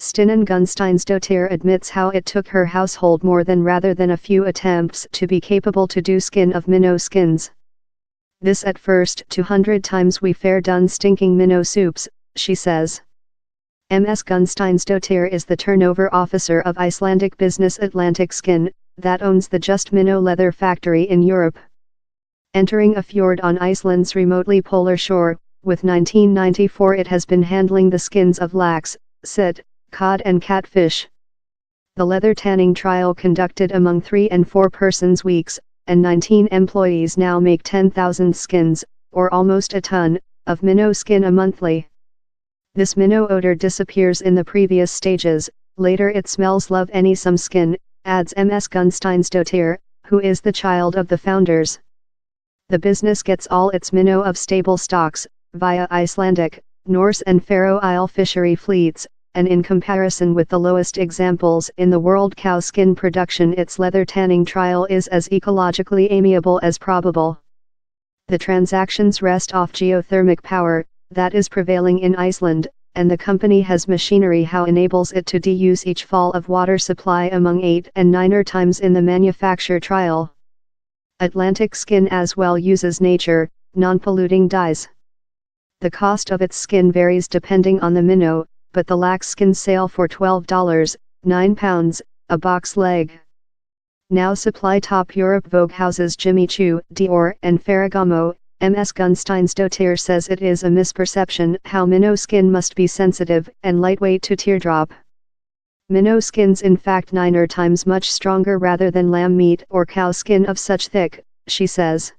Stinnen Gunsteinsdottir admits how it took her household more than rather than a few attempts to be capable to do skin of minnow skins. This at first 200 times we fair done stinking minnow soups, she says. Ms. Gunsteinsdottir is the turnover officer of Icelandic business Atlantic Skin, that owns the Just Minnow leather factory in Europe. Entering a fjord on Iceland's remotely polar shore, with 1994 it has been handling the skins of lax, sit, cod and catfish. The leather tanning trial conducted among 3 and 4 persons weeks, and 19 employees now make 10,000 skins, or almost a ton, of minnow skin a monthly. This minnow odor disappears in the previous stages, later it smells love any some skin, adds Ms. Gunsteinsdottir, who is the child of the founders. The business gets all its minnow of stable stocks, via Icelandic, Norse and Faroe Isle fishery fleets, and in comparison with the lowest examples in the world cow skin production its leather tanning trial is as ecologically amiable as probable. The transactions rest off geothermic power, that is prevailing in Iceland, and the company has machinery how enables it to de-use each fall of water supply among 8 and 9 times in the manufacture trial. Atlantic Skin as well uses nature, non-polluting dyes. The cost of its skin varies depending on the minnow, but the lax skins sale for $12, £9, a box leg. Now supply top Europe Vogue houses Jimmy Choo, Dior and Ferragamo. Ms. Gunsteinsdottir says it is a misperception how minnow skin must be sensitive and lightweight to teardrop. Minnow skins in fact 9 times much stronger rather than lamb meat or cow skin of such thick, she says.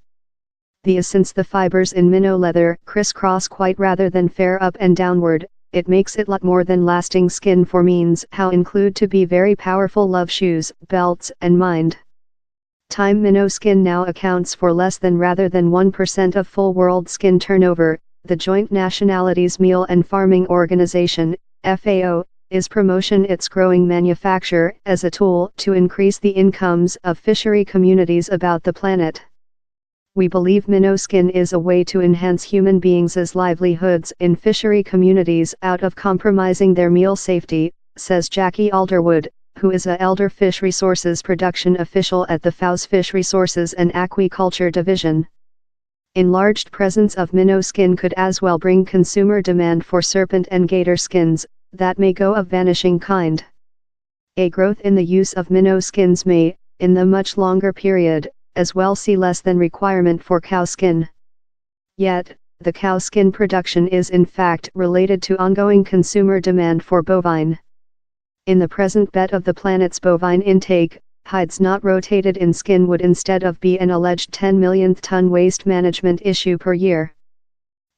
Since the fibers in minnow leather crisscross quite rather than fair up and downward, it makes it lot more than lasting skin for means how include to be very powerful love shoes, belts and mind. Time minnow skin now accounts for less than rather than 1% of full world skin turnover. The Joint Nationalities Meal and Farming Organization, FAO, is promotion its growing manufacture as a tool to increase the incomes of fishery communities about the planet. We believe minnow skin is a way to enhance human beings' livelihoods in fishery communities out of compromising their meal safety, says Jackie Alderwood, who is a Elder Fish Resources production official at the FAO's Fish Resources and Aquaculture Division. Enlarged presence of minnow skin could as well bring consumer demand for serpent and gator skins, that may go of vanishing kind. A growth in the use of minnow skins may, in the much longer period, as well see less than requirement for cow skin. Yet, the cow skin production is in fact related to ongoing consumer demand for bovine. In the present bet of the planet's bovine intake, hides not rotated in skin would instead of be an alleged 10 millionth ton waste management issue per year.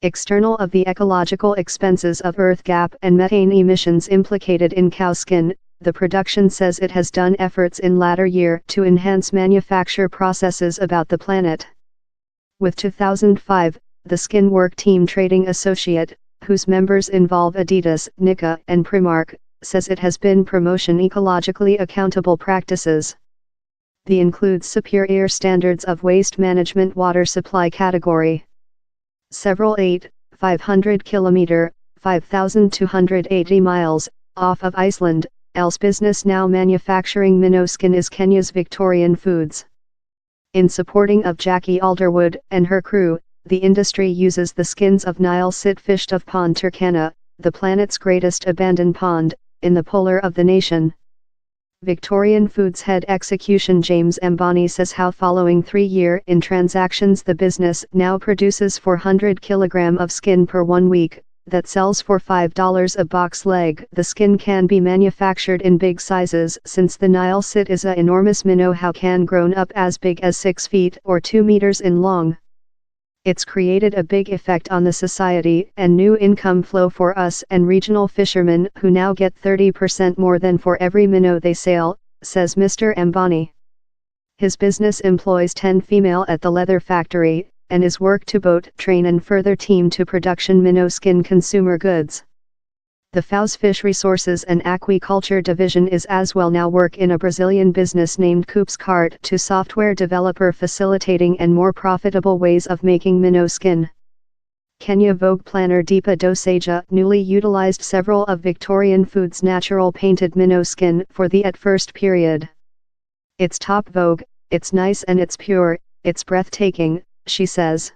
External of the ecological expenses of earth gap and methane emissions implicated in cow skin, the production says it has done efforts in latter year to enhance manufacture processes about the planet. With 2005, the Skin Work Team Trading Associate, whose members involve Adidas, Nika and Primark, says it has been promotion ecologically accountable practices. The includes superior standards of waste management water supply category. Several 500 km, 5,280 miles, off of Iceland, else business now manufacturing minnow skin is Kenya's Victorian Foods. In supporting of Jackie Alderwood and her crew, the industry uses the skins of Nile sit fished of Pond Turkana, the planet's greatest abandoned pond, in the polar of the nation. Victorian Foods head execution James Ambani says how following 3 year in transactions the business now produces 400 kg of skin per 1 week, that sells for $5 a box leg. The skin can be manufactured in big sizes since the Nile sit is a enormous minnow how can grown up as big as 6 feet or 2 meters in long. It's created a big effect on the society and new income flow for us and regional fishermen who now get 30% more than for every minnow they sell, says Mr. Ambani. His business employs 10 female at the leather factory, and is work to boat train and further team to production minnow skin consumer goods. The FAO's Fish Resources and Aquaculture Division is as well now work in a Brazilian business named Coopscart to software developer facilitating and more profitable ways of making minnow skin. Kenya Vogue planner Deepa Dosaja newly utilized several of Victorian Foods' natural painted minnow skin for the at first period. It's top vogue, it's nice and it's pure, it's breathtaking, she says.